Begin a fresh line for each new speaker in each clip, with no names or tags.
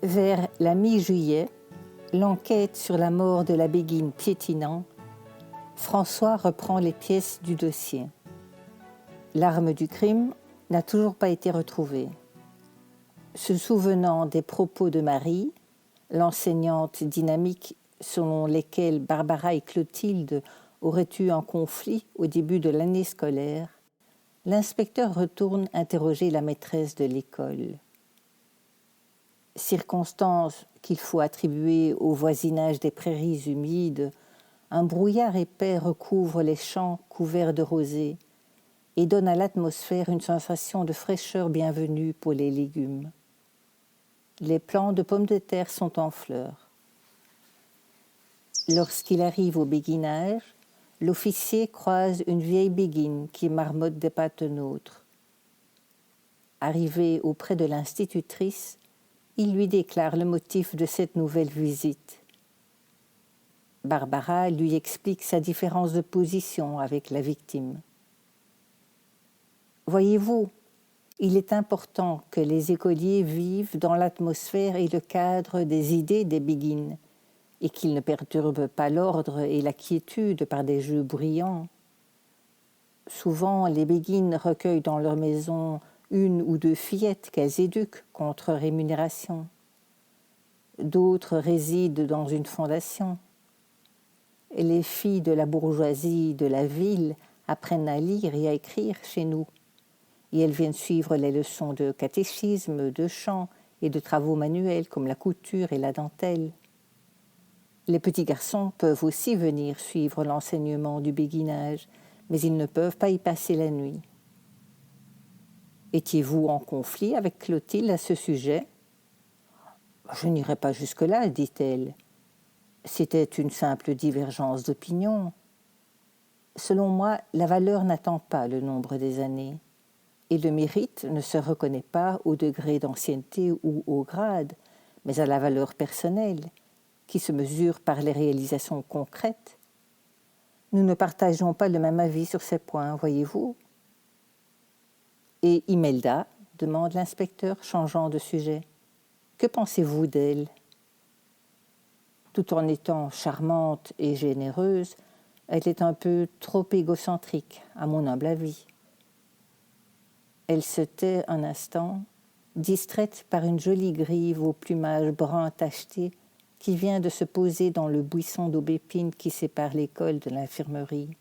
Vers la mi-juillet, l'enquête sur la mort de la Béguine piétinant, François reprend les pièces du dossier. L'arme du crime n'a toujours pas été retrouvée. Se souvenant des propos de Marie, l'enseignante dynamique selon lesquels Barbara et Clotilde auraient eu un conflit au début de l'année scolaire, l'inspecteur retourne interroger la maîtresse de l'école. Circonstance qu'il faut attribuer au voisinage des prairies humides, un brouillard épais recouvre les champs couverts de rosée et donne à l'atmosphère une sensation de fraîcheur bienvenue pour les légumes. Les plants de pommes de terre sont en fleurs. Lorsqu'il arrive au béguinage, l'officier croise une vieille béguine qui marmotte des patenôtres. Arrivé auprès de l'institutrice, il lui déclare le motif de cette nouvelle visite. Barbara lui explique sa différence de position avec la victime. Voyez-vous, il est important que les écoliers vivent dans l'atmosphère et le cadre des idées des béguines, et qu'ils ne perturbent pas l'ordre et la quiétude par des jeux bruyants. Souvent, les béguines recueillent dans leur maison une ou deux fillettes qu'elles éduquent contre rémunération. D'autres résident dans une fondation. Les filles de la bourgeoisie de la ville apprennent à lire et à écrire chez nous. Et elles viennent suivre les leçons de catéchisme, de chant et de travaux manuels comme la couture et la dentelle. Les petits garçons peuvent aussi venir suivre l'enseignement du béguinage, mais ils ne peuvent pas y passer la nuit. Étiez-vous en conflit avec Clotilde à ce sujet ? Je n'irai pas jusque-là, dit-elle. C'était une simple divergence d'opinion. Selon moi, la valeur n'attend pas le nombre des années, et le mérite ne se reconnaît pas au degré d'ancienneté ou au grade, mais à la valeur personnelle, qui se mesure par les réalisations concrètes. Nous ne partageons pas le même avis sur ces points, voyez-vous. Et Imelda, demande l'inspecteur, changeant de sujet. Que pensez-vous d'elle ? Tout en étant charmante et généreuse, elle est un peu trop égocentrique, à mon humble avis. Elle se tait un instant, distraite par une jolie grive au plumage brun tacheté qui vient de se poser dans le buisson d'aubépine qui sépare l'école de l'infirmerie.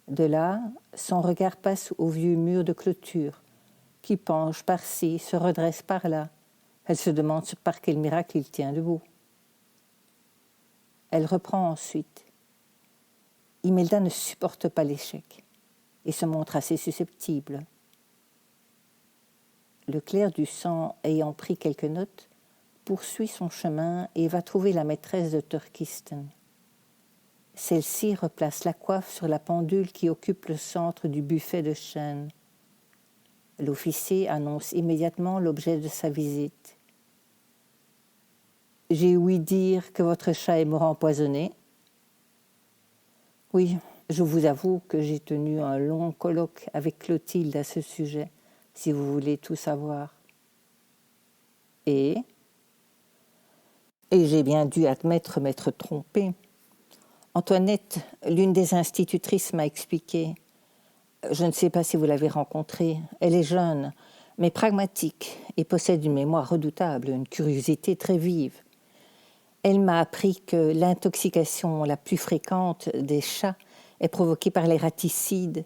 De là, son regard passe au vieux mur de clôture, qui penche par-ci, se redresse par-là. Elle se demande par quel miracle il tient debout. Elle reprend ensuite. Imelda ne supporte pas l'échec et se montre assez susceptible. Le clerc du sang, ayant pris quelques notes, poursuit son chemin et va trouver la maîtresse de Turkiston. Celle-ci replace la coiffe sur la pendule qui occupe le centre du buffet de chêne. L'officier annonce immédiatement l'objet de sa visite. « J'ai ouï dire que votre chat est mort empoisonné. » Oui, je vous avoue que j'ai tenu un long colloque avec Clotilde à ce sujet, si vous voulez tout savoir. Et j'ai bien dû admettre m'être trompée. Antoinette, l'une des institutrices, m'a expliqué. Je ne sais pas si vous l'avez rencontrée. Elle est jeune, mais pragmatique et possède une mémoire redoutable, une curiosité très vive. Elle m'a appris que l'intoxication la plus fréquente des chats est provoquée par les raticides.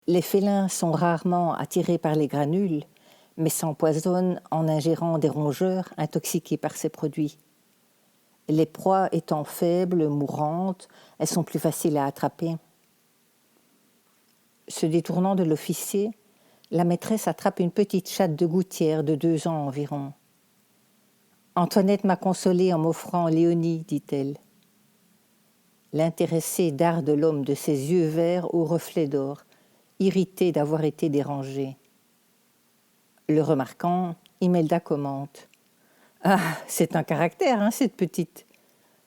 Les félins sont rarement attirés par les granules, mais s'empoisonnent en ingérant des rongeurs intoxiqués par ces produits. Les proies étant faibles, mourantes, elles sont plus faciles à attraper. Se détournant de l'officier, la maîtresse attrape une petite chatte de gouttière de 2 ans environ. « Antoinette m'a consolée en m'offrant Léonie, dit-elle. » L'intéressé darde l'homme de ses yeux verts aux reflets d'or, irrité d'avoir été dérangé. Le remarquant, Imelda commente. « Ah, c'est un caractère, hein, cette petite.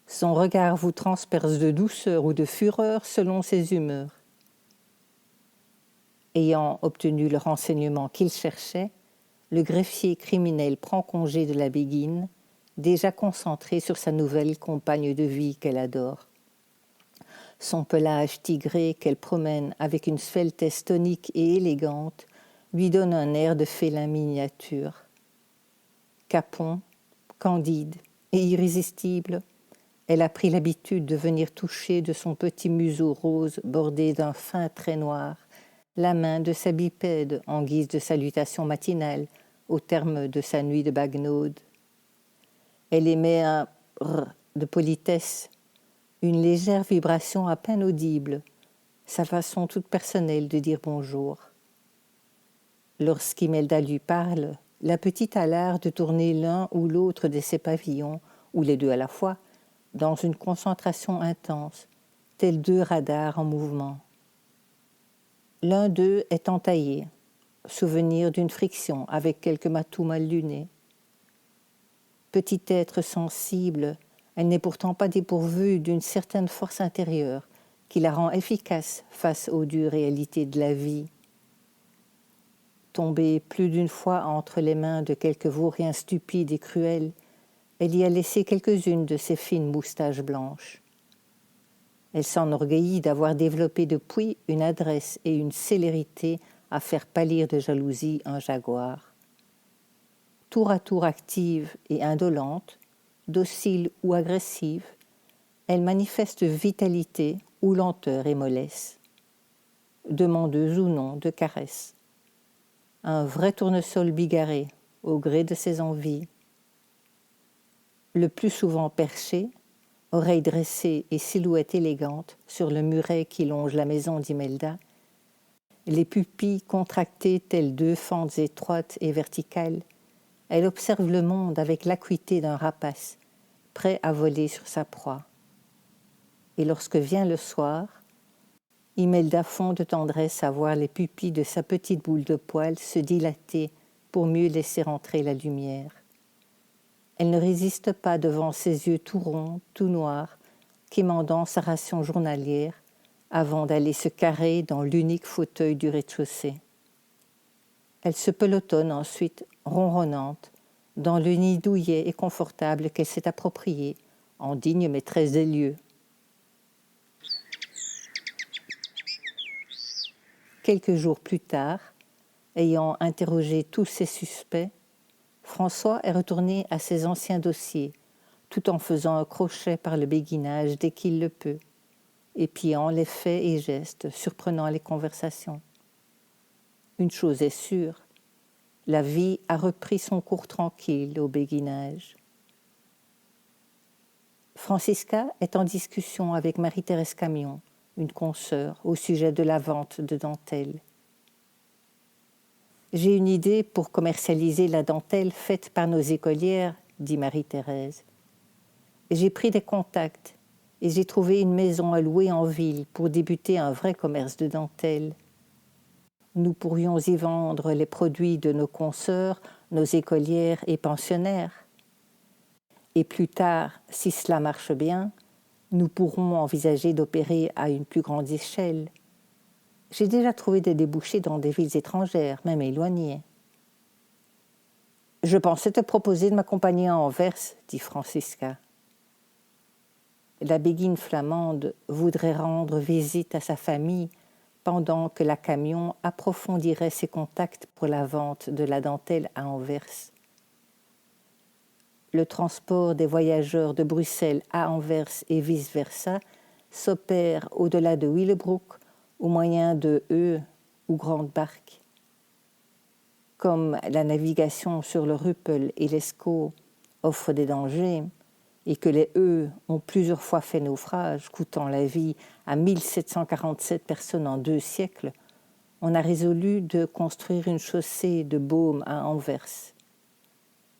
Son regard vous transperce de douceur ou de fureur selon ses humeurs. » Ayant obtenu le renseignement qu'il cherchait, le greffier criminel prend congé de la Béguine, déjà concentré sur sa nouvelle compagne de vie qu'elle adore. Son pelage tigré qu'elle promène avec une sveltesse tonique et élégante lui donne un air de félin miniature. Capon, candide et irrésistible, elle a pris l'habitude de venir toucher de son petit museau rose bordé d'un fin trait noir la main de sa bipède en guise de salutation matinale au terme de sa nuit de bagnaude. Elle émet un « r » de politesse, une légère vibration à peine audible, sa façon toute personnelle de dire bonjour. Lorsqu'Imelda lui parle, la petite a l'art de tourner l'un ou l'autre de ses pavillons, ou les deux à la fois, dans une concentration intense, tels deux radars en mouvement. L'un d'eux est entaillé, souvenir d'une friction avec quelques matous mal lunés. Petit être sensible, elle n'est pourtant pas dépourvue d'une certaine force intérieure qui la rend efficace face aux dures réalités de la vie. Tombée plus d'une fois entre les mains de quelques vauriens stupides et cruels, elle y a laissé quelques-unes de ses fines moustaches blanches. Elle s'enorgueillit d'avoir développé depuis une adresse et une célérité à faire pâlir de jalousie un jaguar. Tour à tour active et indolente, docile ou agressive, elle manifeste vitalité ou lenteur et mollesse, demandeuse ou non de caresses. Un vrai tournesol bigarré au gré de ses envies. Le plus souvent perché, oreilles dressées et silhouette élégante sur le muret qui longe la maison d'Imelda, les pupilles contractées telles deux fentes étroites et verticales, elle observe le monde avec l'acuité d'un rapace, prêt à voler sur sa proie. Et lorsque vient le soir, Imelda fond de tendresse à voir les pupilles de sa petite boule de poil se dilater pour mieux laisser entrer la lumière. Elle ne résiste pas devant ses yeux tout ronds, tout noirs, quémandant sa ration journalière avant d'aller se carrer dans l'unique fauteuil du rez-de-chaussée. Elle se pelotonne ensuite, ronronnante, dans le nid douillet et confortable qu'elle s'est approprié, en digne maîtresse des lieux. Quelques jours plus tard, ayant interrogé tous ses suspects, François est retourné à ses anciens dossiers, tout en faisant un crochet par le béguinage dès qu'il le peut, épiant les faits et gestes, surprenant les conversations. Une chose est sûre, la vie a repris son cours tranquille au béguinage. Francisca est en discussion avec Marie-Thérèse Camion, une consoeur, au sujet de la vente de dentelles. « J'ai une idée pour commercialiser la dentelle faite par nos écolières, dit Marie-Thérèse. J'ai pris des contacts et j'ai trouvé une maison à louer en ville pour débuter un vrai commerce de dentelle. Nous pourrions y vendre les produits de nos consoeurs, nos écolières et pensionnaires. Et plus tard, si cela marche bien, nous pourrons envisager d'opérer à une plus grande échelle. J'ai déjà trouvé des débouchés dans des villes étrangères, même éloignées. »« Je pensais te proposer de m'accompagner à Anvers, dit Francisca. La béguine flamande voudrait rendre visite à sa famille pendant que la Camion approfondirait ses contacts pour la vente de la dentelle à Anvers. Le transport des voyageurs de Bruxelles à Anvers et vice-versa s'opère au-delà de Willebroek au moyen de ou grandes barques. Comme la navigation sur le Rüppel et l'Escaut offre des dangers, et que les ont plusieurs fois fait naufrage, coûtant la vie à 1747 personnes en 2 siècles, on a résolu de construire une chaussée de baume à Anvers.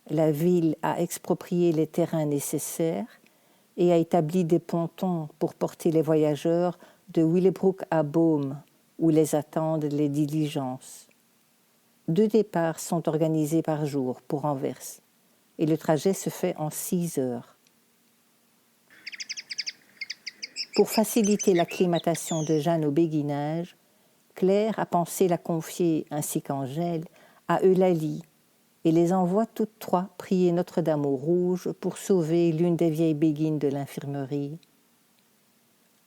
La ville a exproprié les terrains nécessaires et a établi des pontons pour porter les voyageurs de Willebroek à Boom, où les attendent les diligences. 2 départs sont organisés par jour pour Anvers, et le trajet se fait en 6 heures. Pour faciliter l'acclimatation de Jeanne au béguinage, Claire a pensé la confier, ainsi qu'Angèle, à Eulalie, et les envoie toutes trois prier Notre-Dame au rouge pour sauver l'une des vieilles béguines de l'infirmerie.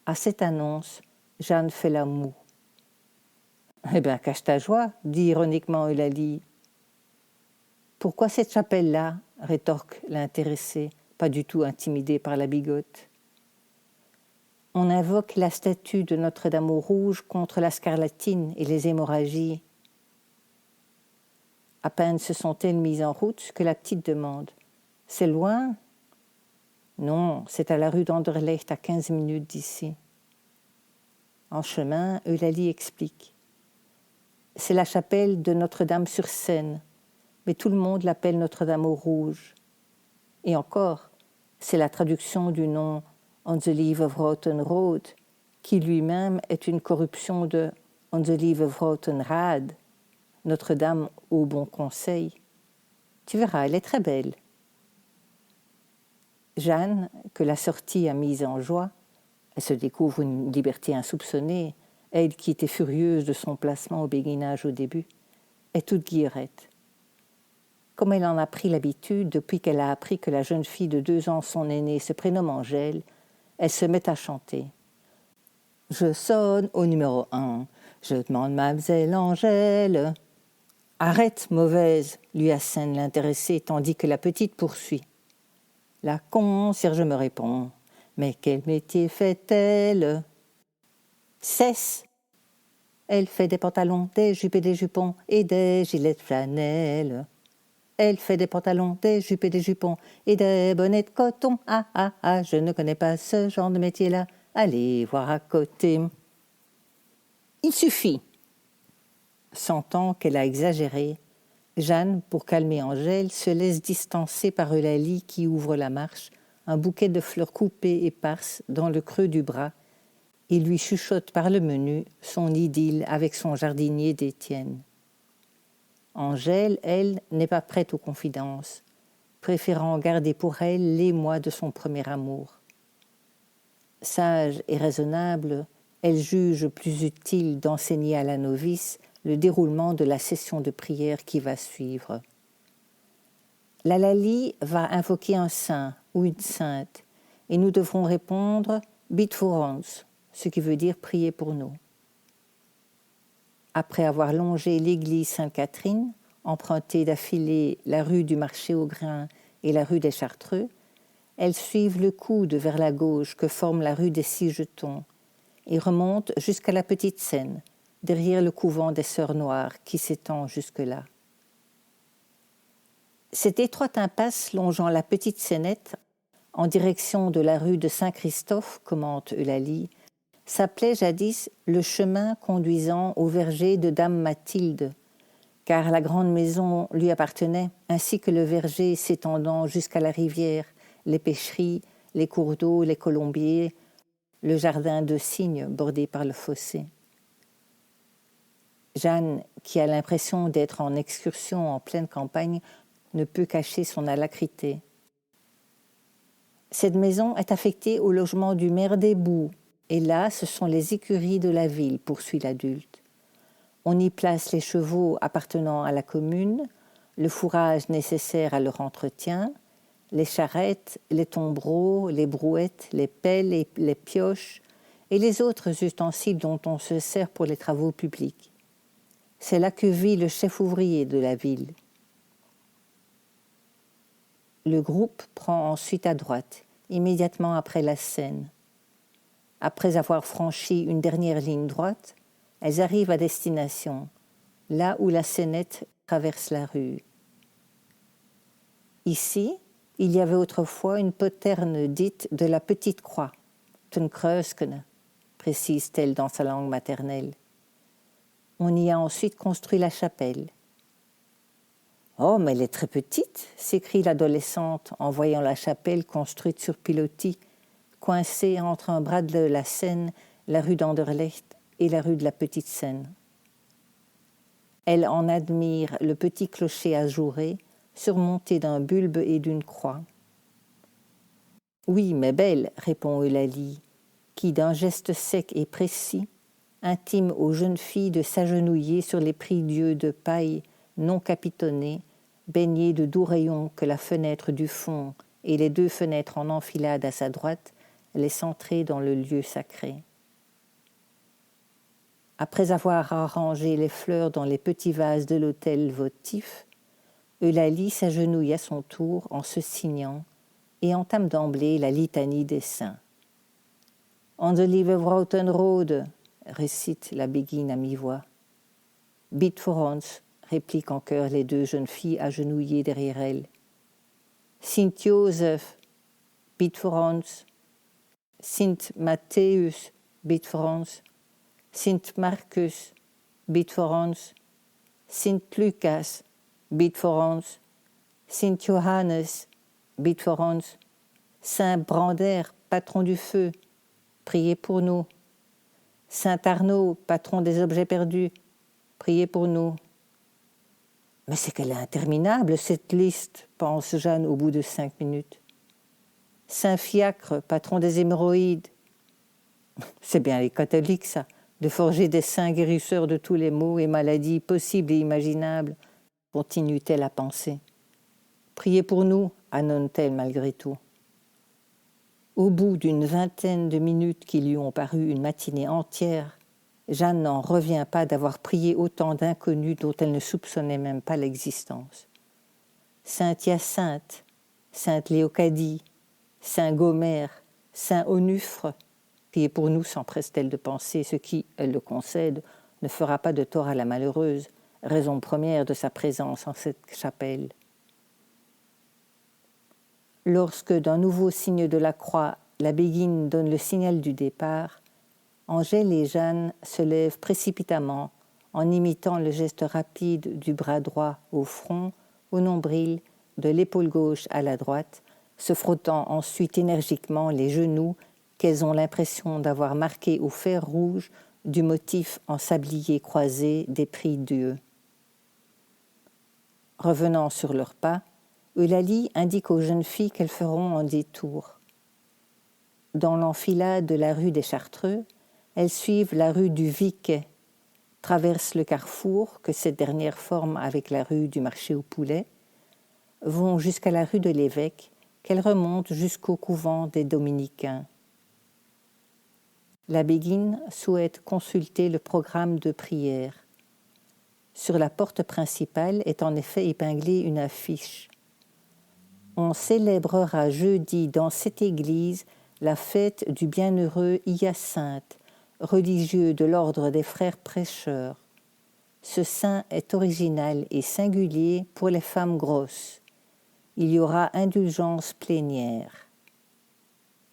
À cette annonce, Jeanne fait la moue. « Eh bien, cache ta joie, dit ironiquement Eulalie. « Pourquoi cette chapelle-là » rétorque l'intéressé, pas du tout intimidé par la bigote. « On invoque la statue de Notre-Dame au rouge contre la scarlatine et les hémorragies. » À peine se sont-elles mises en route que la petite demande « C'est loin ?»« Non, c'est à la rue d'Anderlecht, à 15 minutes d'ici. » En chemin, Eulalie explique. C'est la chapelle de Notre-Dame-sur-Seine, mais tout le monde l'appelle Notre-Dame au rouge. Et encore, c'est la traduction du nom On the Lieve of Roten Road, qui lui-même est une corruption de On the Lieve of Roten Rad, Notre-Dame au bon conseil. Tu verras, elle est très belle. Jeanne, que la sortie a mise en joie, elle se découvre une liberté insoupçonnée, elle qui était furieuse de son placement au béguinage au début, est toute guillerette. Comme elle en a pris l'habitude depuis qu'elle a appris que la jeune fille de 2 ans, son aînée, se prénomme Angèle, elle se met à chanter. « Je sonne au numéro 1, je demande mademoiselle Angèle. »« Arrête, mauvaise !» lui assène l'intéressé, tandis que la petite poursuit. La concierge me répond. Mais quel métier fait-elle ? Cesse ! Elle fait des pantalons, des jupes et des jupons et des gilets de flanelle. Elle fait des pantalons, des jupes et des jupons et des bonnets de coton. Ah, ah, ah, je ne connais pas ce genre de métier-là. Allez voir à côté. Il suffit. Sentant qu'elle a exagéré, Jeanne, pour calmer Angèle, se laisse distancer par Eulalie qui ouvre la marche, un bouquet de fleurs coupées éparses dans le creux du bras, et lui chuchote par le menu son idylle avec son jardinier d'Étienne. Angèle, elle, n'est pas prête aux confidences, préférant garder pour elle les mois de son premier amour. Sage et raisonnable, elle juge plus utile d'enseigner à la novice le déroulement de la session de prière qui va suivre. La Lalie va invoquer un saint ou une sainte, et nous devrons répondre « Bid voor ons », ce qui veut dire « prier pour nous ». Après avoir longé l'église Sainte-Catherine, emprunté d'affilée la rue du Marché aux Grains et la rue des Chartreux, elles suivent le coude vers la gauche que forme la rue des Six-Jetons et remontent jusqu'à la Petite Seine, derrière le couvent des Sœurs Noires qui s'étend jusque-là. Cette étroite impasse longeant la Petite Seynette, en direction de la rue de Saint-Christophe, commente Eulalie, s'appelait jadis le chemin conduisant au verger de Dame Mathilde, car la grande maison lui appartenait, ainsi que le verger s'étendant jusqu'à la rivière, les pêcheries, les cours d'eau, les colombiers, le jardin de cygne bordé par le fossé. Jeanne, qui a l'impression d'être en excursion en pleine campagne, ne peut cacher son alacrité. Cette maison est affectée au logement du maire des Boues, et là, ce sont les écuries de la ville, poursuit l'adulte. On y place les chevaux appartenant à la commune, le fourrage nécessaire à leur entretien, les charrettes, les tombereaux, les brouettes, les pelles et les pioches, et les autres ustensiles dont on se sert pour les travaux publics. C'est là que vit le chef ouvrier de la ville. Le groupe prend ensuite à droite, immédiatement après la Seine. Après avoir franchi une dernière ligne droite, elles arrivent à destination, là où la Seynette traverse la rue. Ici, il y avait autrefois une poterne dite de la Petite Croix, ten Kruiskene, précise-t-elle dans sa langue maternelle. On y a ensuite construit la chapelle. « Oh, mais elle est très petite !» s'écrie l'adolescente en voyant la chapelle construite sur pilotis, coincée entre un bras de la Seine, la rue d'Anderlecht et la rue de la Petite Seine. Elle en admire le petit clocher ajouré, surmonté d'un bulbe et d'une croix. « Oui, mais belle !» répond Eulalie, qui, d'un geste sec et précis, intime aux jeunes filles de s'agenouiller sur les prie-dieux de paille non capitonnés, baignée de doux rayons que la fenêtre du fond et les 2 fenêtres en enfilade à sa droite laissent entrer dans le lieu sacré. Après avoir arrangé les fleurs dans les petits vases de l'autel votif, Eulalie s'agenouille à son tour en se signant et entame d'emblée la litanie des saints. « On the Lieve-Vrouten Rode » récite la béguine à mi-voix. « Bied voor ons » répliquent en chœur les 2 jeunes filles agenouillées derrière elle. « Sint Joseph, bied voor ons. Sint Matthäus, bied voor ons. Sint Marcus, bied voor ons. Sint Lucas, bied voor ons. Sint Johannes, bied voor ons. Saint Brander, patron du feu, priez pour nous. Saint Arnaud, patron des objets perdus, priez pour nous. Mais c'est qu'elle est interminable, cette liste, pense Jeanne au bout de 5 minutes. Saint Fiacre, patron des hémorroïdes. C'est bien les catholiques, ça, de forger des saints guérisseurs de tous les maux et maladies possibles et imaginables, continue-t-elle à penser. Priez pour nous, annonce-t-elle malgré tout. Au bout d'une 20aine de minutes qui lui ont paru une matinée entière, Jeanne n'en revient pas d'avoir prié autant d'inconnus dont elle ne soupçonnait même pas l'existence. Sainte Hyacinthe, Sainte Léocadie, Saint Gomère, Saint Onufre, priez pour nous, s'empresse-t-elle de penser, ce qui, elle le concède, ne fera pas de tort à la malheureuse, raison première de sa présence en cette chapelle. Lorsque, d'un nouveau signe de la croix, la béguine donne le signal du départ, Angèle et Jeanne se lèvent précipitamment en imitant le geste rapide du bras droit au front, au nombril, de l'épaule gauche à la droite, se frottant ensuite énergiquement les genoux qu'elles ont l'impression d'avoir marqués au fer rouge du motif en sablier croisé des prie-dieu. Revenant sur leurs pas, Eulalie indique aux jeunes filles qu'elles feront un détour. Dans l'enfilade de la rue des Chartreux, elles suivent la rue du Viquet, traversent le carrefour que cette dernière forme avec la rue du marché aux poulets, vont jusqu'à la rue de l'Évêque, qu'elles remontent jusqu'au couvent des Dominicains. La béguine souhaite consulter le programme de prière. Sur la porte principale est en effet épinglée une affiche. On célébrera jeudi dans cette église la fête du bienheureux Hyacinthe, religieux de l'ordre des frères prêcheurs. Ce saint est original et singulier pour les femmes grosses. Il y aura indulgence plénière.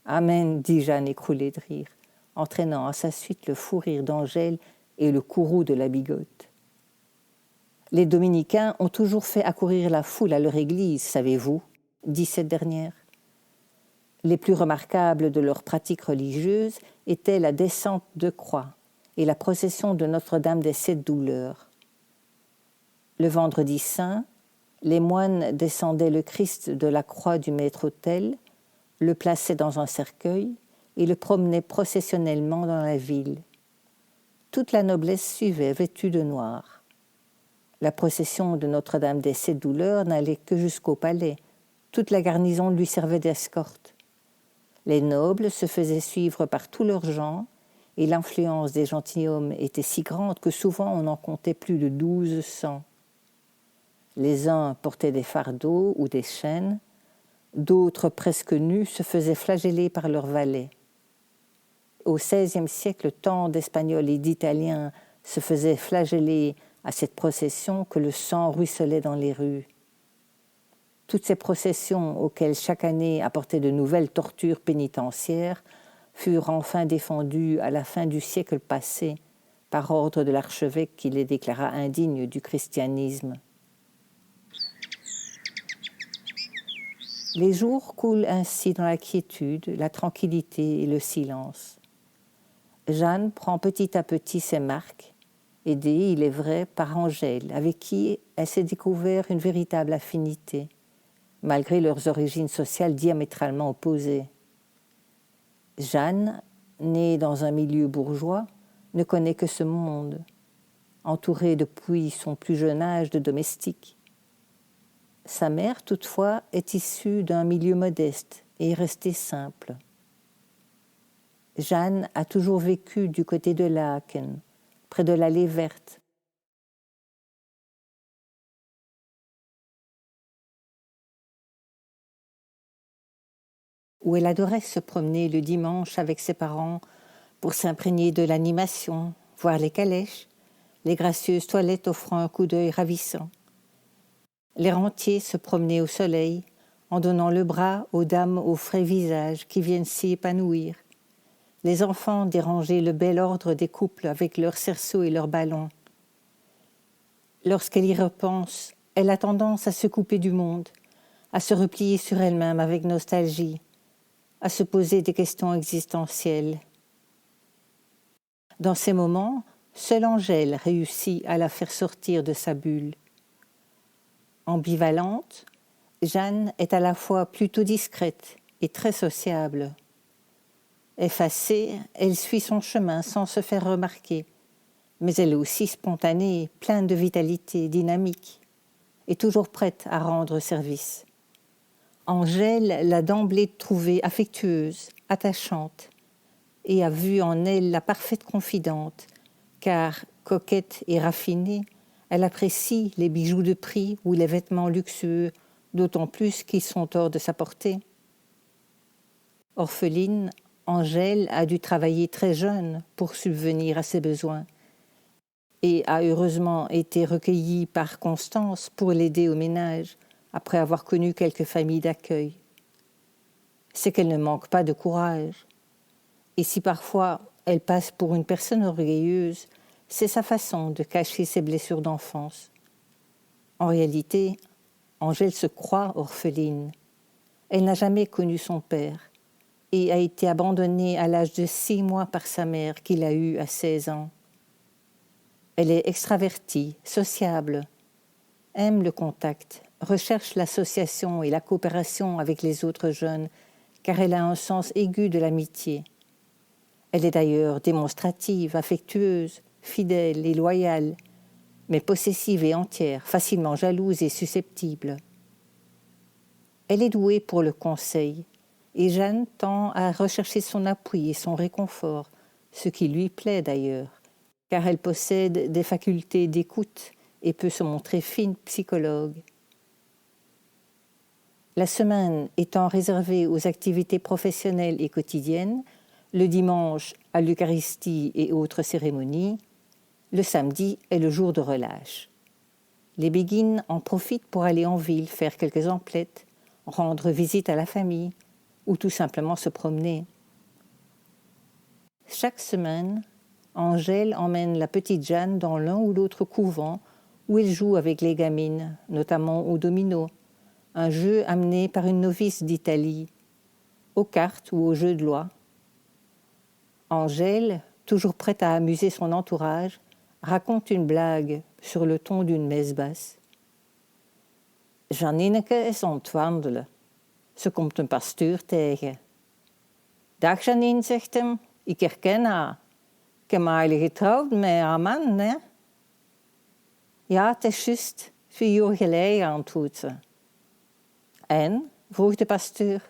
Amen, dit Jeanne écroulée de rire, entraînant à sa suite le fou rire d'Angèle et le courroux de la bigote. Les dominicains ont toujours fait accourir la foule à leur église, savez-vous, dit cette dernière. Les plus remarquables de leurs pratiques religieuses étaient la descente de croix et la procession de Notre-Dame des 7 douleurs. Le vendredi saint, les moines descendaient le Christ de la croix du maître-autel, le plaçaient dans un cercueil et le promenaient processionnellement dans la ville. Toute la noblesse suivait, vêtue de noir. La procession de Notre-Dame des 7 douleurs n'allait que jusqu'au palais. Toute la garnison lui servait d'escorte. Les nobles se faisaient suivre par tous leurs gens, et l'influence des gentilshommes était si grande que souvent on en comptait plus de 1200. Les uns portaient des fardeaux ou des chaînes, d'autres presque nus se faisaient flageller par leurs valets. Au XVIe siècle, tant d'Espagnols et d'Italiens se faisaient flageller à cette procession que le sang ruisselait dans les rues. Toutes ces processions, auxquelles chaque année apportaient de nouvelles tortures pénitentiaires, furent enfin défendues à la fin du siècle passé par ordre de l'archevêque qui les déclara indignes du christianisme. Les jours coulent ainsi dans la quiétude, la tranquillité et le silence. Jeanne prend petit à petit ses marques, aidée, il est vrai, par Angèle, avec qui elle s'est découvert une véritable affinité, malgré leurs origines sociales diamétralement opposées. Jeanne, née dans un milieu bourgeois, ne connaît que ce monde, entourée depuis son plus jeune âge de domestiques. Sa mère, toutefois, est issue d'un milieu modeste et est restée simple. Jeanne a toujours vécu du côté de Laeken, près de l'allée verte. Où elle adorait se promener le dimanche avec ses parents pour s'imprégner de l'animation, voir les calèches, les gracieuses toilettes offrant un coup d'œil ravissant. Les rentiers se promenaient au soleil, en donnant le bras aux dames au frais visage qui viennent s'y épanouir. Les enfants dérangeaient le bel ordre des couples avec leurs cerceaux et leurs ballons. Lorsqu'elle y repense, elle a tendance à se couper du monde, à se replier sur elle-même avec nostalgie, à se poser des questions existentielles. Dans ces moments, seule Angèle réussit à la faire sortir de sa bulle. Ambivalente, Jeanne est à la fois plutôt discrète et très sociable. Effacée, elle suit son chemin sans se faire remarquer, mais elle est aussi spontanée, pleine de vitalité, dynamique, et toujours prête à rendre service. Angèle l'a d'emblée trouvée affectueuse, attachante, et a vu en elle la parfaite confidente, car, coquette et raffinée, elle apprécie les bijoux de prix ou les vêtements luxueux, d'autant plus qu'ils sont hors de sa portée. Orpheline, Angèle a dû travailler très jeune pour subvenir à ses besoins et a heureusement été recueillie par Constance pour l'aider au ménage, après avoir connu quelques familles d'accueil. C'est qu'elle ne manque pas de courage. Et si parfois elle passe pour une personne orgueilleuse, c'est sa façon de cacher ses blessures d'enfance. En réalité, Angèle se croit orpheline. Elle n'a jamais connu son père et a été abandonnée à l'âge de 6 mois par sa mère qu'il a eue à 16 ans. Elle est extravertie, sociable, aime le contact, recherche l'association et la coopération avec les autres jeunes, car elle a un sens aigu de l'amitié. Elle est d'ailleurs démonstrative, affectueuse, fidèle et loyale, mais possessive et entière, facilement jalouse et susceptible. Elle est douée pour le conseil, et Jeanne tend à rechercher son appui et son réconfort, ce qui lui plaît d'ailleurs, car elle possède des facultés d'écoute et peut se montrer fine psychologue. La semaine étant réservée aux activités professionnelles et quotidiennes, le dimanche à l'Eucharistie et autres cérémonies, le samedi est le jour de relâche. Les béguines en profitent pour aller en ville faire quelques emplettes, rendre visite à la famille ou tout simplement se promener. Chaque semaine, Angèle emmène la petite Jeanne dans l'un ou l'autre couvent où elle joue avec les gamines, notamment au domino, un jeu amené par une novice d'Italie, aux cartes ou aux jeux de loi. Angèle, toujours prête à amuser son entourage, raconte une blague sur le ton d'une messe basse. Janineke is aan het wandelen. Ze komt een pastoor tegen. Dag Janine, zegt hem, ik herken haar. Ik heb eigenlijk getrouwd met haar man, hè? Ja, het is juist, 4 jaar geleden, antwoordt ze. En, vroeg de pastoor,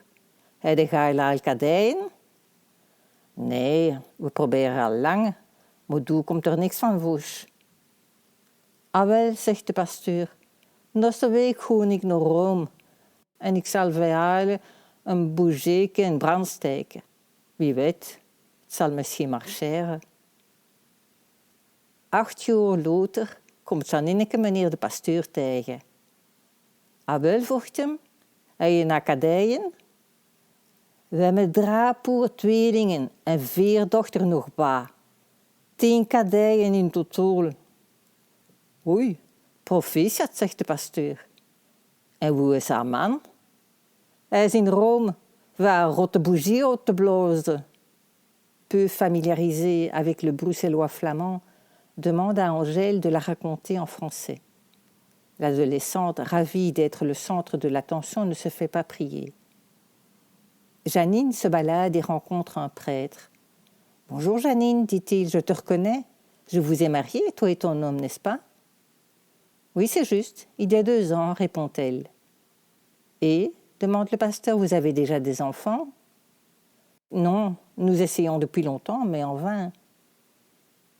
heb je al kadijen? Nee, we proberen al lang, maar toen komt er niks van voes. Ah wel, zegt de pastoor, deze week ga ik naar Rome en ik zal verhalen een bougetje in brand steken. Wie weet, het zal misschien marcheren. 8 jaar later komt Janineke meneer de pastoor tegen. Ah wel, vroeg hem, heb je een kadijen? We hebben 3 tweelingen en 4 dochters nog bij. 10 kadijen in totaal. Oei, proficiat, zegt de pastoor. En hoe is haar man? Hij is in Rome, waar een rotte bougie uit te blazen. Peu familiarisée avec le bruxellois flamand, demande à Angèle de la raconter en français. L'adolescente, ravie d'être le centre de l'attention, ne se fait pas prier. Janine se balade et rencontre un prêtre. « Bonjour Janine, dit-il, je te reconnais. Je vous ai mariée, toi et ton homme, n'est-ce pas ?»« Oui, c'est juste, il y a 2 ans, répond-elle. Et, demande le pasteur, vous avez déjà des enfants? Non, nous essayons depuis longtemps, mais en vain.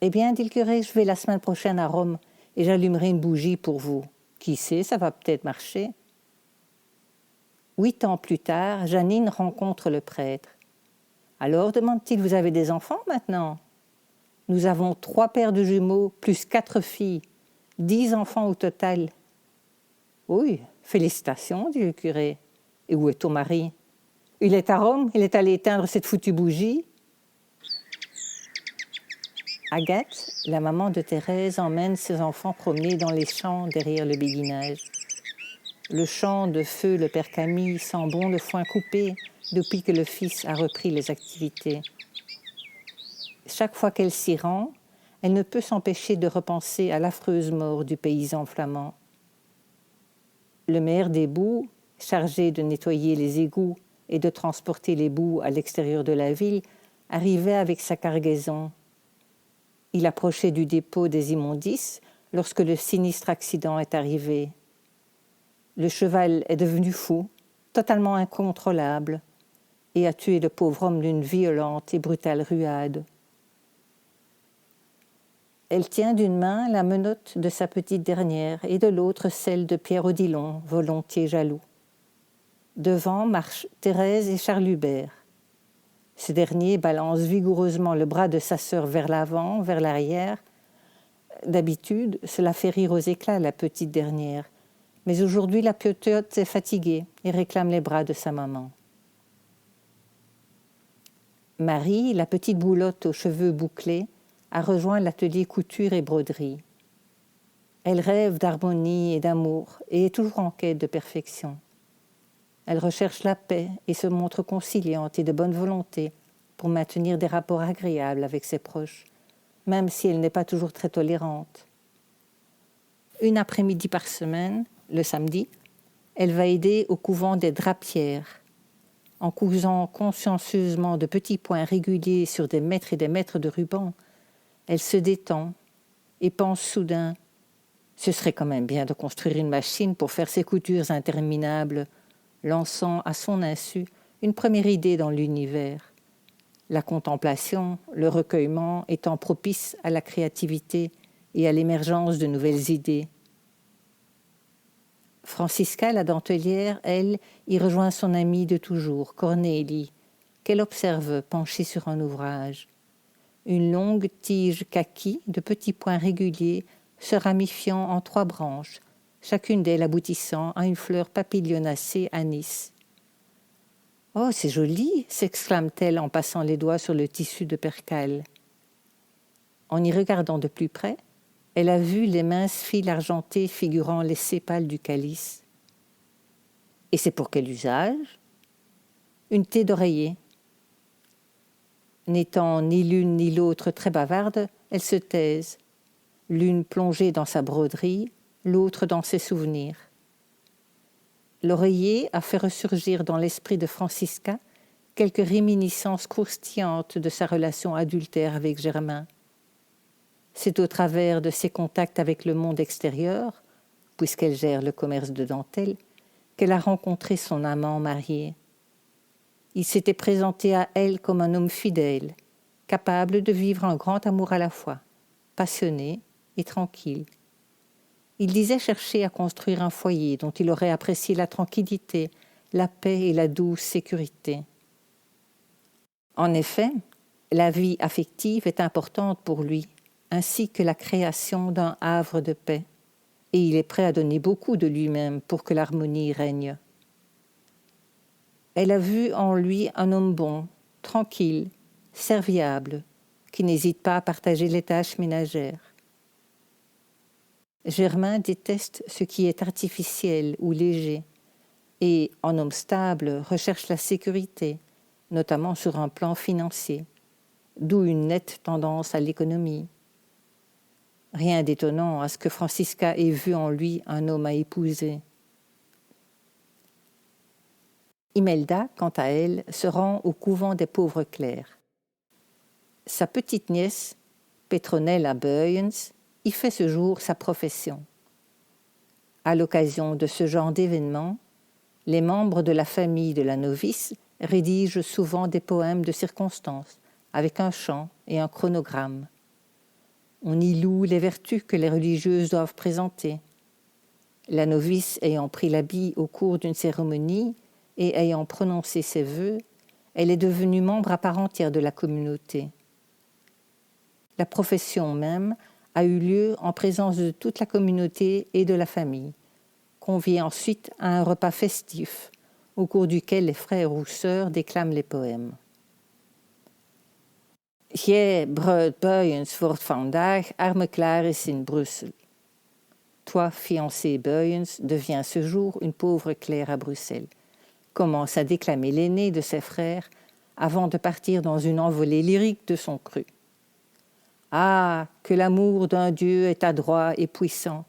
Eh bien, dit le curé, je vais la semaine prochaine à Rome et j'allumerai une bougie pour vous. Qui sait, ça va peut-être marcher. 8 ans plus tard, Janine rencontre le prêtre. Alors, demande-t-il, vous avez des enfants maintenant? Nous avons 3 paires de jumeaux, plus 4 filles, 10 enfants au total. Oui, félicitations, dit le curé. Et où est ton mari? Il est à Rome, il est allé éteindre cette foutue bougie. Agathe, la maman de Thérèse, emmène ses enfants promener dans les champs derrière le béguinage. Le champ de feu le père Camille sent bon le foin coupé depuis que le fils a repris les activités. Chaque fois qu'elle s'y rend, elle ne peut s'empêcher de repenser à l'affreuse mort du paysan flamand. Le maire des Boues, chargé de nettoyer les égouts et de transporter les boues à l'extérieur de la ville, arrivait avec sa cargaison. Il approchait du dépôt des immondices lorsque le sinistre accident est arrivé. Le cheval est devenu fou, totalement incontrôlable, et a tué le pauvre homme d'une violente et brutale ruade. Elle tient d'une main la menotte de sa petite dernière et de l'autre celle de Pierre Odilon, volontiers jaloux. Devant marchent Thérèse et Charles Hubert. Ce dernier balance vigoureusement le bras de sa sœur vers l'avant, vers l'arrière. D'habitude, cela fait rire aux éclats la petite dernière, mais aujourd'hui la piotote est fatiguée et réclame les bras de sa maman. Marie, la petite boulotte aux cheveux bouclés, a rejoint l'atelier couture et broderie. Elle rêve d'harmonie et d'amour et est toujours en quête de perfection. Elle recherche la paix et se montre conciliante et de bonne volonté pour maintenir des rapports agréables avec ses proches, même si elle n'est pas toujours très tolérante. Une après-midi par semaine, le samedi, elle va aider au couvent des drapières. En cousant consciencieusement de petits points réguliers sur des mètres et des mètres de ruban, elle se détend et pense soudain « Ce serait quand même bien de construire une machine pour faire ces coutures interminables », lançant à son insu une première idée dans l'univers. La contemplation, le recueillement étant propices à la créativité et à l'émergence de nouvelles idées. Francisca, la dentelière, elle, y rejoint son amie de toujours, Cornélie, qu'elle observe penchée sur un ouvrage. Une longue tige kaki de petits points réguliers se ramifiant en 3 branches, chacune d'elles aboutissant à une fleur papillonacée anis. « Oh, c'est joli !» s'exclame-t-elle en passant les doigts sur le tissu de percale. En y regardant de plus près, elle a vu les minces fils argentées figurant les sépales du calice. Et c'est pour quel usage? Une thé d'oreiller. N'étant ni l'une ni l'autre très bavardes, elles se taisent, l'une plongée dans sa broderie, l'autre dans ses souvenirs. L'oreiller a fait ressurgir dans l'esprit de Francisca quelques réminiscences croustillantes de sa relation adultère avec Germain. C'est au travers de ses contacts avec le monde extérieur, puisqu'elle gère le commerce de dentelle, qu'elle a rencontré son amant marié. Il s'était présenté à elle comme un homme fidèle, capable de vivre un grand amour à la fois, passionné et tranquille. Il disait chercher à construire un foyer dont il aurait apprécié la tranquillité, la paix et la douce sécurité. En effet, la vie affective est importante pour lui, ainsi que la création d'un havre de paix, et il est prêt à donner beaucoup de lui-même pour que l'harmonie règne. Elle a vu en lui un homme bon, tranquille, serviable, qui n'hésite pas à partager les tâches ménagères. Germain déteste ce qui est artificiel ou léger et, en homme stable, recherche la sécurité, notamment sur un plan financier, d'où une nette tendance à l'économie. Rien d'étonnant à ce que Francisca ait vu en lui un homme à épouser. Imelda, quant à elle, se rend au couvent des pauvres clercs. Sa petite nièce, Petronella Buyens, y fait ce jour sa profession. À l'occasion de ce genre d'événement, Les membres de la famille de la novice rédigent souvent des poèmes de circonstance, avec un chant et un chronogramme. On y loue les vertus que les religieuses doivent présenter. La novice ayant pris l'habit au cours d'une cérémonie et ayant prononcé ses vœux, elle est devenue membre à part entière de la communauté. La profession même a eu lieu en présence de toute la communauté et de la famille, conviée ensuite à un repas festif, au cours duquel les frères ou sœurs déclament les poèmes. Jij, bruid Buyens, wordt vandaag arme-klaar is in Brussel. Toi, fiancé Buyens, deviens ce jour une pauvre Claire à Bruxelles, commence à déclamer l'aîné de ses frères avant de partir dans une envolée lyrique de son cru. Ah, que l'amour d'un Dieu est adroit et puissant,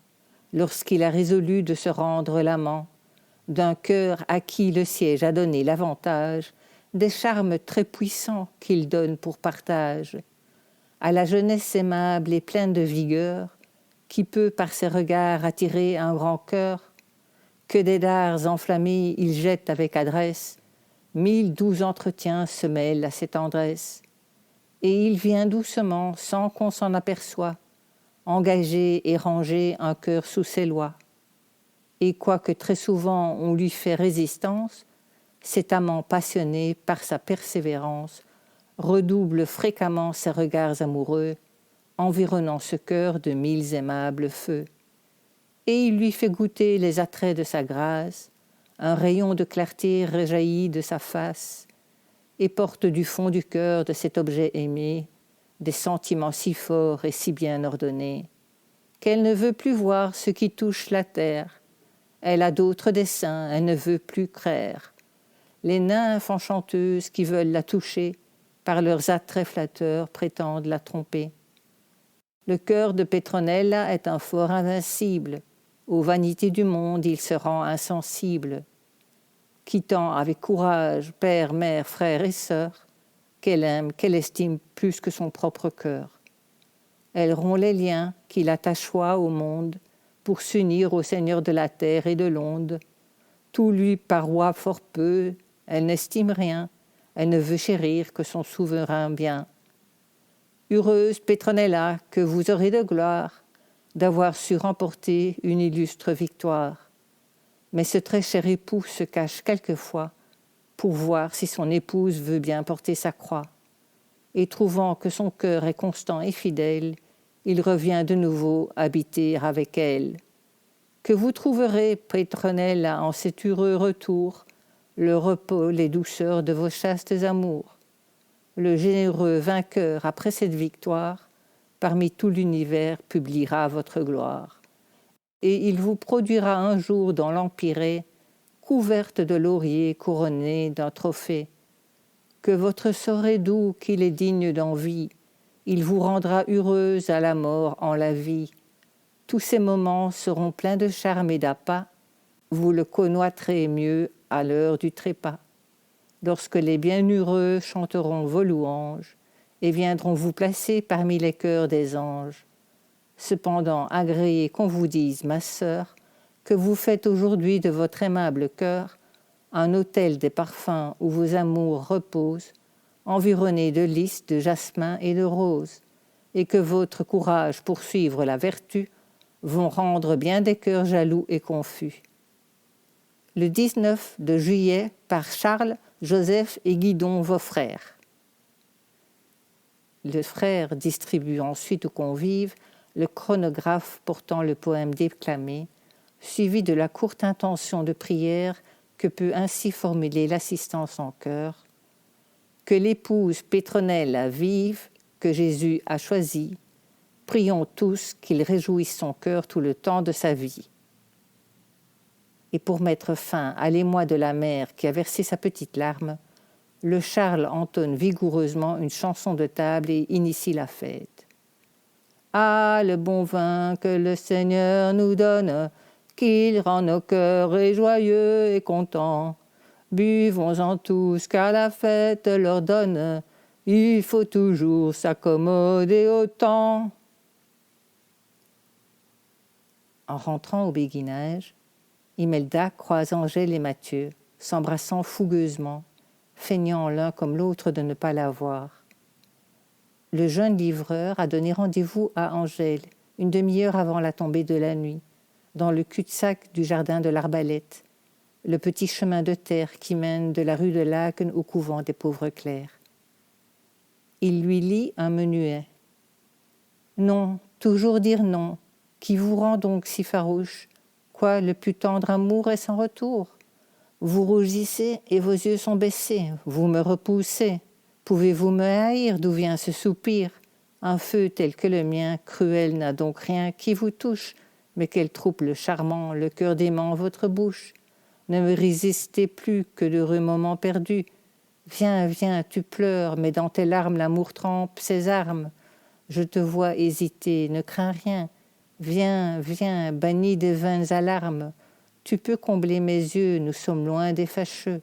lorsqu'il a résolu de se rendre l'amant, d'un cœur à qui le siège a donné l'avantage, des charmes très puissants qu'il donne pour partage, à la jeunesse aimable et pleine de vigueur, qui peut par ses regards attirer un grand cœur, que des dards enflammés il jette avec adresse, 1000 doux entretiens se mêlent à ses tendresses, et il vient doucement, sans qu'on s'en aperçoit, engager et ranger un cœur sous ses lois. Et quoique très souvent on lui fait résistance, cet amant passionné par sa persévérance redouble fréquemment ses regards amoureux, environnant ce cœur de 1000 aimables feux. Et il lui fait goûter les attraits de sa grâce, un rayon de clarté rejaillit de sa face, et porte du fond du cœur de cet objet aimé des sentiments si forts et si bien ordonnés, qu'elle ne veut plus voir ce qui touche la terre. Elle a d'autres desseins, elle ne veut plus craire. Les nymphes enchanteuses qui veulent la toucher, par leurs attraits flatteurs prétendent la tromper. Le cœur de Petronella est un fort invincible, aux vanités du monde il se rend insensible. Quittant avec courage père, mère, frère et sœur, qu'elle aime, qu'elle estime plus que son propre cœur. Elle rompt les liens qui l'attachoient au monde pour s'unir au Seigneur de la terre et de l'onde. Tout lui paroît fort peu, elle n'estime rien, elle ne veut chérir que son souverain bien. Heureuse Petronella, que vous aurez de gloire d'avoir su remporter une illustre victoire. Mais ce très cher époux se cache quelquefois pour voir si son épouse veut bien porter sa croix. Et trouvant que son cœur est constant et fidèle, il revient de nouveau habiter avec elle. Que vous trouverez, Petronella, en cet heureux retour, le repos, les douceurs de vos chastes amours. Le généreux vainqueur, après cette victoire, parmi tout l'univers publiera votre gloire. Et il vous produira un jour dans l'empyrée, couverte de lauriers, couronnée d'un trophée. Que votre sort est doux, qu'il est digne d'envie, il vous rendra heureuse à la mort en la vie. Tous ces moments seront pleins de charme et d'appât, vous le connoîtrez mieux à l'heure du trépas. Lorsque les bienheureux chanteront vos louanges et viendront vous placer parmi les chœurs des anges. Cependant, agréez qu'on vous dise, ma sœur, que vous faites aujourd'hui de votre aimable cœur un autel des parfums où vos amours reposent, environné de lys, de jasmin et de roses, et que votre courage pour suivre la vertu vont rendre bien des cœurs jaloux et confus. Le 19 de juillet, par Charles, Joseph et Guidon, vos frères. Le frère distribue ensuite aux convives le chronographe portant le poème déclamé, suivi de la courte intention de prière que peut ainsi formuler l'assistance en chœur. Que l'épouse Petronella vive, que Jésus a choisie, prions tous qu'il réjouisse son cœur tout le temps de sa vie. Et pour mettre fin à l'émoi de la mère qui a versé sa petite larme, le Charles entonne vigoureusement une chanson de table et initie la fête. Ah, le bon vin que le Seigneur nous donne, qu'il rend nos cœurs et joyeux et contents. Buvons-en tous, car la fête leur donne, il faut toujours s'accommoder au temps. En rentrant au béguinage, Imelda croise Angèle et Mathieu, s'embrassant fougueusement, feignant l'un comme l'autre de ne pas la voir. Le jeune livreur a donné rendez-vous à Angèle, une demi-heure avant la tombée de la nuit, dans le cul-de-sac du jardin de l'Arbalète, le petit chemin de terre qui mène de la rue de Laeken au couvent des pauvres clercs. Il lui lit un menuet. « Non, toujours dire non, qui vous rend donc si farouche? Quoi, le plus tendre amour est sans retour? Vous rougissez et vos yeux sont baissés, vous me repoussez. Pouvez-vous me haïr, d'où vient ce soupir? Un feu tel que le mien, cruel, n'a donc rien qui vous touche, mais quel trouble charmant, le cœur dément votre bouche. Ne me résistez plus que d'heureux moments perdus. Viens, viens, tu pleures, mais dans tes larmes l'amour trempe ses armes. Je te vois hésiter, ne crains rien. Viens, viens, banni des vaines alarmes. Tu peux combler mes yeux, nous sommes loin des fâcheux.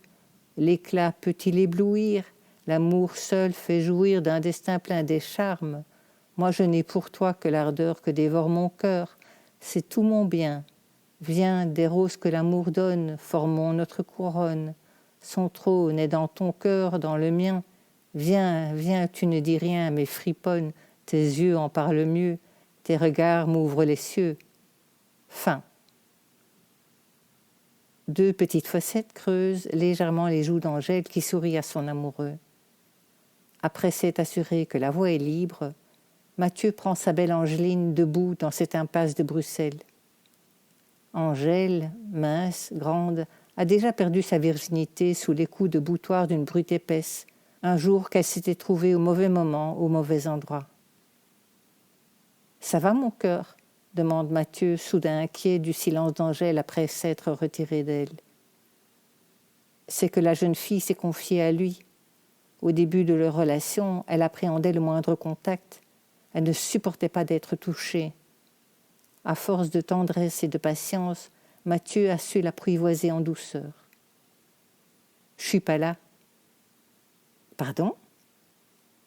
L'éclat peut-il éblouir? L'amour seul fait jouir d'un destin plein des charmes. Moi je n'ai pour toi que l'ardeur que dévore mon cœur. C'est tout mon bien. Viens, des roses que l'amour donne, formons notre couronne. Son trône est dans ton cœur, dans le mien. Viens, viens, tu ne dis rien, mais friponne, tes yeux en parlent mieux, tes regards m'ouvrent les cieux. Fin. Deux petites fossettes creusent légèrement les joues d'Angèle qui sourit à son amoureux. Après s'être assuré que la voie est libre, Mathieu prend sa belle Angeline debout dans cette impasse de Bruxelles. Angèle, mince, grande, a déjà perdu sa virginité sous les coups de boutoir d'une brute épaisse, un jour qu'elle s'était trouvée au mauvais moment, au mauvais endroit. « Ça va, mon cœur ?» demande Mathieu, soudain inquiet du silence d'Angèle après s'être retiré d'elle. C'est que la jeune fille s'est confiée à lui. Au début de leur relation, elle appréhendait le moindre contact. Elle ne supportait pas d'être touchée. À force de tendresse et de patience, Mathieu a su l'apprivoiser en douceur. « Je suis pas là. »« Pardon ?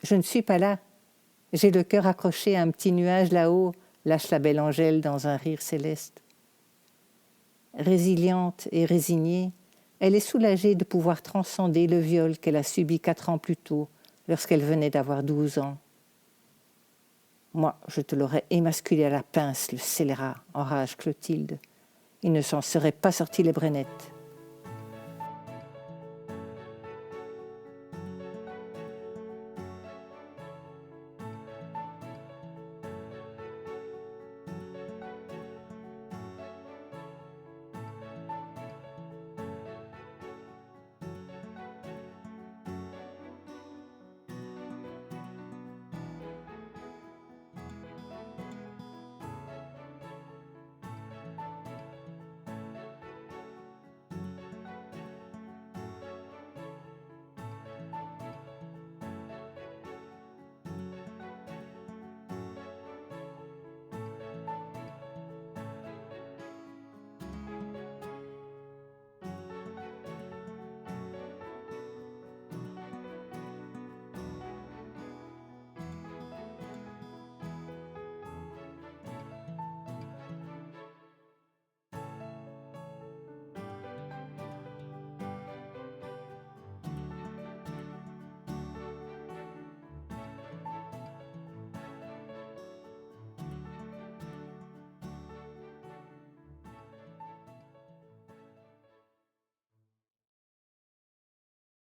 Je ne suis pas là. J'ai le cœur accroché à un petit nuage là-haut, lâche la belle Angèle dans un rire céleste. Résiliente et résignée, elle est soulagée de pouvoir transcender le viol qu'elle a subi 4 ans plus tôt, lorsqu'elle venait d'avoir 12 ans. Moi, je te l'aurais émasculé à la pince, le scélérat, enrage Clotilde. Il ne s'en serait pas sorti les brennettes.